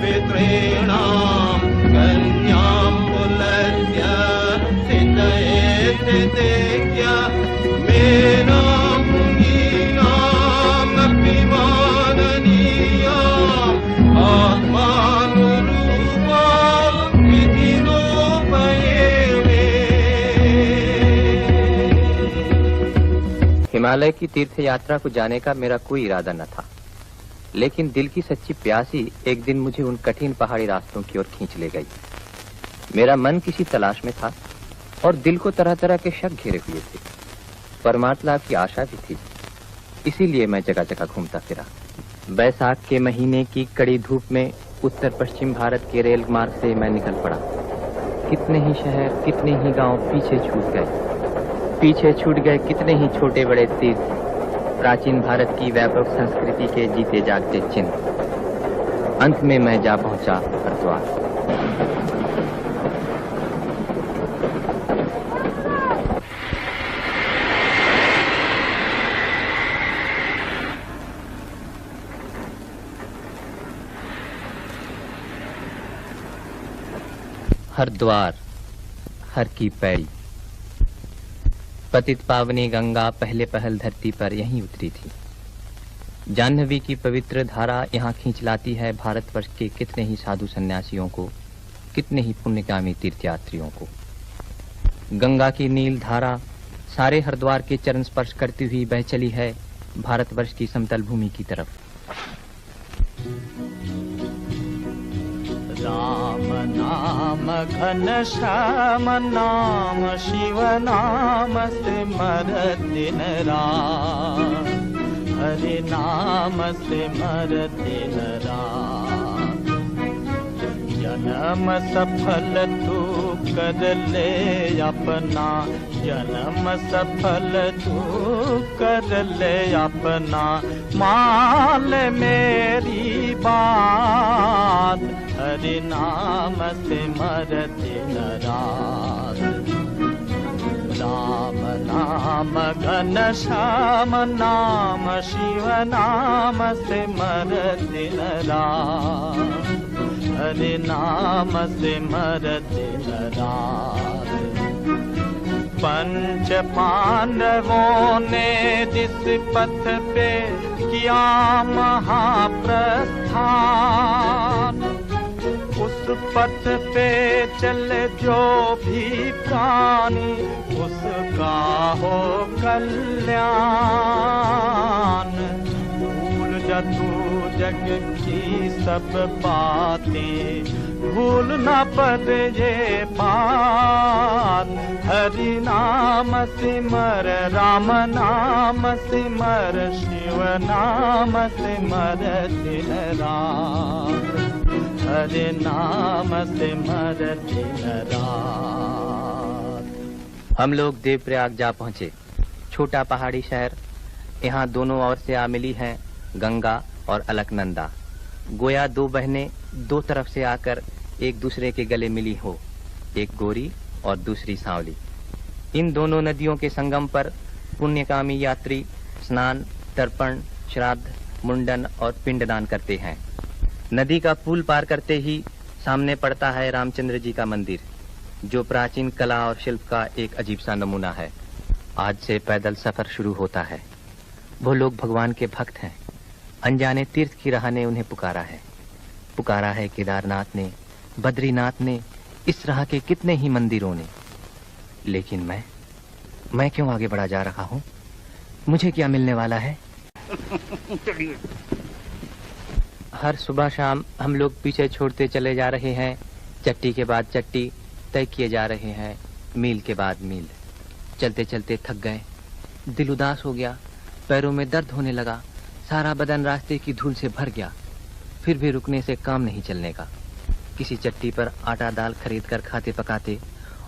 पितॄणां कन्याम्बुलस्य सितयेत्तेक्य मेना मुनीनामपि माननीयाम् आत्मानुरूपा विधिनोपयेमे। हिमालय की तीर्थ यात्रा को जाने का मेरा कोई इरादा न था, लेकिन दिल की सच्ची प्यासी एक दिन मुझे उन कठिन पहाड़ी रास्तों की ओर खींच ले गई। मेरा मन किसी तलाश में था और दिल को तरह तरह के शक घेरे हुए थे। परमार्थ लाभ की आशा भी थी, इसीलिए मैं जगह जगह घूमता फिरा। बैसाख के महीने की कड़ी धूप में उत्तर पश्चिम भारत के रेल मार्ग से मैं निकल पड़ा। कितने ही शहर, कितने ही गांव पीछे छूट गए। पीछे छूट गए कितने ही छोटे बड़े तीर्थ, प्राचीन भारत की व्यापक संस्कृति के जीते जागते चिन्ह। अंत में मैं जा पहुंचा हरिद्वार। हरिद्वार, हर की पैड़ी। पतित पावनी गंगा पहले पहल धरती पर यहीं उतरी थी। जाह्नवी की पवित्र धारा यहाँ खींच लाती है भारतवर्ष के कितने ही साधु सन्यासियों को, कितने ही पुण्यकामी तीर्थयात्रियों को। गंगा की नील धारा सारे हरिद्वार के चरण स्पर्श करती हुई बह चली है भारतवर्ष की समतल भूमि की तरफ। राम नाम घन श्याम नाम शिव नाम सिमर दिन रात, हरि नाम सिमर दिन रात। जन्म सफल तू कर ले अपना, जन्म सफल तू कर ले अपना। मान मेरी बात, हरि नाम सिमर दिन रात। राम नाम घन श्याम नाम शिव नाम सिमर दिन रात, हरि नाम सिमर दिन रात। पंच पांडवों ने जिस पथ पे किया महाप्रस्थान, उस पथ पे चले जो भी प्राणी, उसका हो कल्याण। भूल जा तू जग की सब बातें, भूल न पद ये बात। हरि नाम सिमर, राम नाम सिमर, शिव नाम सिमर दिन रात, हरि नाम सिमर दिन रात। हम लोग देवप्रयाग जा पहुंचे, छोटा पहाड़ी शहर। यहाँ दोनों ओर से आ मिली हैं गंगा और अलकनंदा। गोया दो बहनें दो तरफ से आकर एक दूसरे के गले मिली हो, एक गोरी और दूसरी सांवली। इन दोनों नदियों के संगम पर पुण्यकामी यात्री स्नान, तर्पण, श्राद्ध, मुंडन और पिंडदान करते हैं। नदी का पुल पार करते ही सामने पड़ता है रामचंद्र जी का मंदिर, जो प्राचीन कला और शिल्प का एक अजीब सा नमूना है। आज से पैदल सफर शुरू होता है। वो लोग भगवान के भक्त हैं। अनजाने तीर्थ की राह ने उन्हें पुकारा है। पुकारा है केदारनाथ ने, बद्रीनाथ ने, इस राह के कितने ही मंदिरों ने। लेकिन मैं क्यों आगे बढ़ा जा रहा हूँ? मुझे क्या मिलने वाला है? हर सुबह शाम हम लोग पीछे छोड़ते चले जा रहे हैं। चट्टी के बाद चट्टी तय किए जा रहे हैं, मील के बाद मील। चलते चलते थक गए, दिल उदास हो गया, पैरों में दर्द होने लगा, सारा बदन रास्ते की धूल से भर गया। फिर भी रुकने से काम नहीं चलने का। किसी चट्टी पर आटा दाल खरीद कर खाते पकाते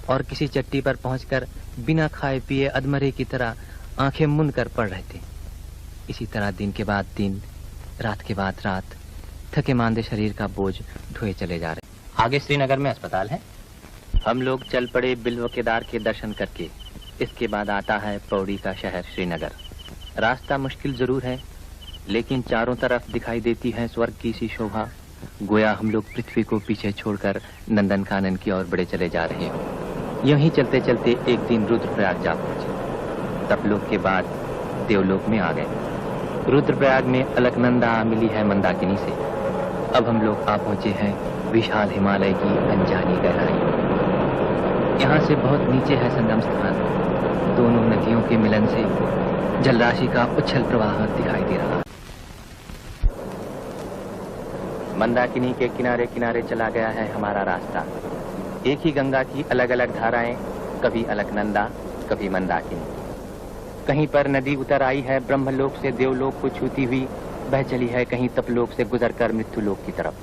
और किसी चट्टी पर पहुंचकर बिना खाए पिए अधमरे की तरह आंखें मूंद कर पड़ रहे थे। इसी तरह दिन के बाद दिन, रात के बाद रात, थके मांदे शरीर का बोझ ढोए चले जा रहे। आगे श्रीनगर में अस्पताल है। हम लोग चल पड़े बिल्व केदार के दर्शन करके। इसके बाद आता है पौड़ी का शहर श्रीनगर। रास्ता मुश्किल जरूर है, लेकिन चारों तरफ दिखाई देती है स्वर्ग की सी शोभा, गोया हम लोग पृथ्वी को पीछे छोड़कर नंदनकानन की ओर बढ़े चले जा रहे हो। यहीं चलते चलते एक दिन रुद्रप्रयाग जा पहुंचे। तपलोक के बाद देवलोक में आ गए। रुद्रप्रयाग में अलकनंदा मिली है मंदाकिनी से। अब हम लोग आ पहुंचे हैं विशाल हिमालय की अनजानी गहराई। यहाँ से बहुत नीचे है संगम स्थान। दोनों नदियों के मिलन से जलराशि का उछल प्रवाह दिखाई दे रहा। मंदाकिनी के किनारे किनारे चला गया है हमारा रास्ता। एक ही गंगा की अलग अलग धाराएं, कभी अलकनंदा, कभी मंदाकिनी। कहीं पर नदी उतर आई है ब्रह्मलोक से देवलोक को छूती हुई, बह चली है कहीं तपलोक से गुजरकर मृत्युलोक की तरफ।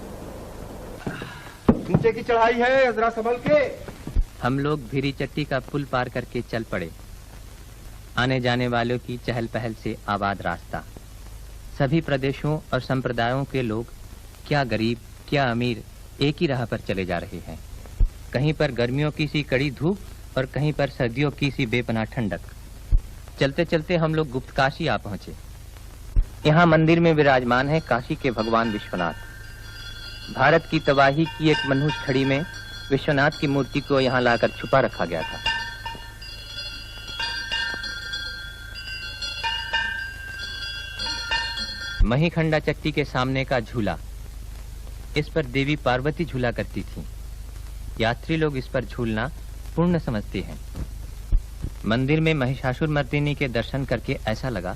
नीचे की चढ़ाई है, जरा संभल के। हम लोग भीरी चट्टी का पुल पार करके चल पड़े। आने जाने वालों की चहल पहल से आबाद रास्ता। सभी प्रदेशों और संप्रदायों के लोग, क्या गरीब क्या अमीर, एक ही राह पर चले जा रहे हैं। कहीं पर गर्मियों की सी कड़ी धूप और कहीं पर सर्दियों की सी बेपनाह ठंडक। चलते चलते हम लोग गुप्त काशी आ पहुंचे। यहाँ मंदिर में विराजमान है काशी के भगवान विश्वनाथ। भारत की तबाही की एक मनहूस खड़ी में विश्वनाथ की मूर्ति को यहाँ लाकर छुपा रखा गया था। महीखंडा चट्टी के सामने का झूला, इस पर देवी पार्वती झूला करती थी। यात्री लोग इस पर झूलना पुण्य समझते हैं। मंदिर में महिषासुर मर्दिनी के दर्शन करके ऐसा लगा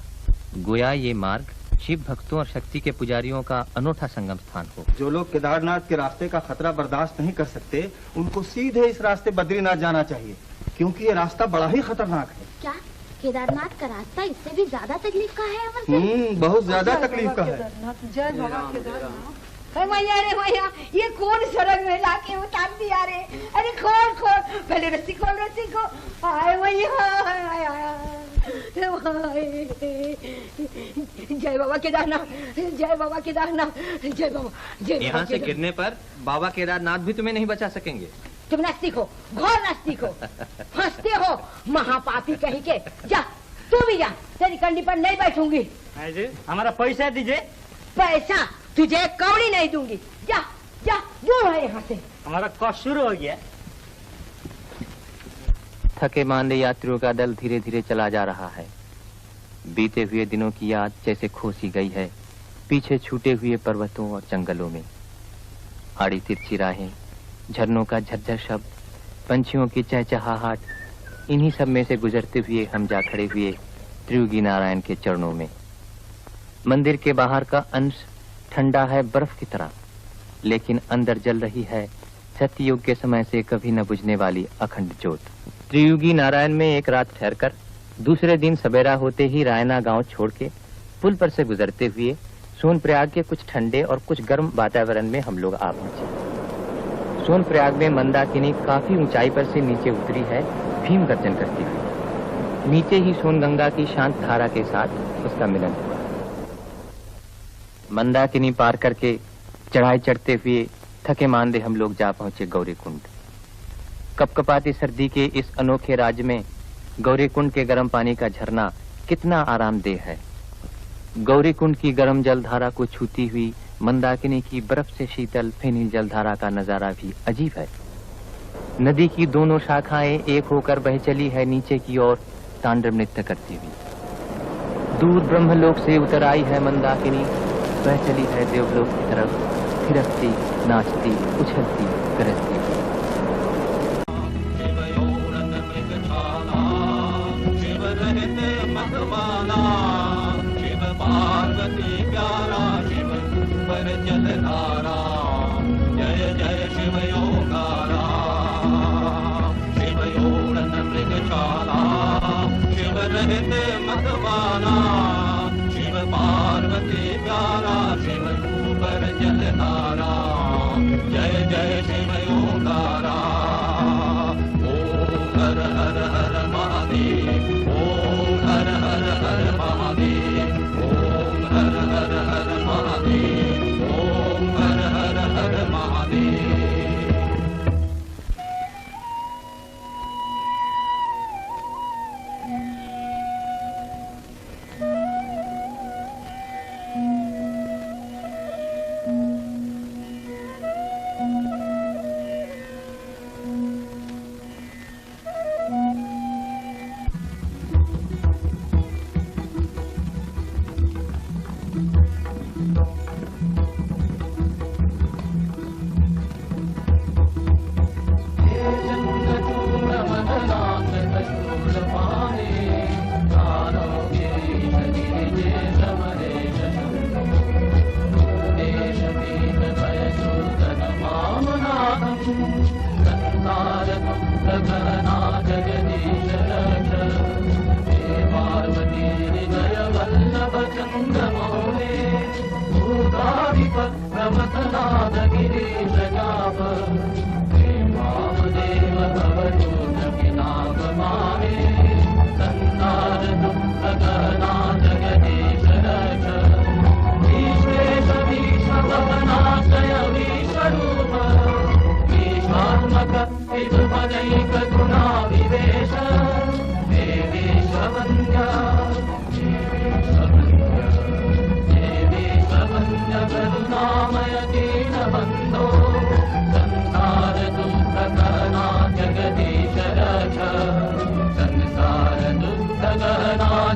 गोया ये मार्ग शिव भक्तों और शक्ति के पुजारियों का अनोखा संगम स्थान हो। जो लोग केदारनाथ के रास्ते का खतरा बर्दाश्त नहीं कर सकते, उनको सीधे इस रास्ते बद्रीनाथ जाना चाहिए, क्योंकि ये रास्ता बड़ा ही खतरनाक है। क्या केदारनाथ का रास्ता इससे भी ज्यादा तकलीफ का है? अमर सिंह? बहुत ज्यादा तकलीफ का है। जय बाबा केदारनाथ। मैया रे मैया, ये कौन सड़क में लाके उतार दिया रे? अरे खोल खोल, पहले रस्सी खोल, रस्सी को। आए मैया, जय बाबा केदारनाथ, जय बाबा केदारनाथ, जय बाबा, जय। यहाँ से गिरने पर बाबा केदारनाथ भी तुम्हें नहीं बचा सकेंगे। तुम नास्तिक हो, घोर नास्तिक हो, हंसते हो, महापापी कहीं के। जा तू भी जा, तेरी कंडी पर नहीं बैठूंगी। हमारा पैसा दीजिए। पैसा तुझे कौड़ी नहीं दूंगी। जा जा, दूर है यहाँ से। हमारा कष्ट शुरू हो गया। थके मांदे यात्रियों का दल धीरे धीरे चला जा रहा है। बीते हुए दिनों की याद जैसे खोसी गई है पीछे छूटे हुए पर्वतों और जंगलों में। आड़ी तिरछी राहें, झरनों का झरझर शब्द, पंछियों की चहचहाहट, इन्हीं सब में से गुजरते हुए हम जा खड़े हुए त्रियुगी नारायण के चरणों में। मंदिर के बाहर का अंश ठंडा है बर्फ की तरह, लेकिन अंदर जल रही है सत्ययुग के समय से कभी न बुझने वाली अखंड ज्योत। त्रियुगी नारायण में एक रात ठहरकर दूसरे दिन सवेरा होते ही रायना गांव छोड़ के पुल पर से गुजरते हुए सोनप्रयाग के कुछ ठंडे और कुछ गर्म वातावरण में हम लोग आ पहुंचे। सोनप्रयाग में मंदाकिनी काफी ऊंचाई पर से नीचे उतरी है भीम गर्जन करती हुई। नीचे ही सोनगंगा की शांत धारा के साथ उसका मिलन हुआ। मंदाकिनी पार करके चढ़ाई चढ़ते हुए थके मांदे हम लोग जा पहुंचे गौरीकुंड। कपकपाती सर्दी के इस अनोखे राज्य में गौरीकुंड के गर्म पानी का झरना कितना आरामदेह है। गौरीकुंड की गर्म जलधारा को छूती हुई मंदाकिनी की बर्फ से शीतल फेनिल जलधारा का नजारा भी अजीब है। नदी की दोनों शाखाएं एक होकर बह चली है नीचे की ओर तांडव नृत्य करती हुई। दूर ब्रह्मलोक से उतर आई है मंदाकिनी, बह चली है देवलोक की तरफ, थिरकती, नाचती, उछलती, गरजती। शिव पार्वती प्यारा, शिव पर जलधारा, जय जय शिव योगारा। शिव योड़न मृगशाला, शिव रहित मतवाला, शिव पार्वती प्यारा, शिव पर जलधारा, जय जय शिव योगारा। ओम हर हर हर महादेव, ओम हर हर हर महादेव, ओम हर हर हर महादेव, ओम हर हर हर महादेव।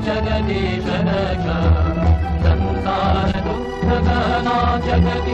जगदीश रक्ष संसार दुःख गहना जगदीश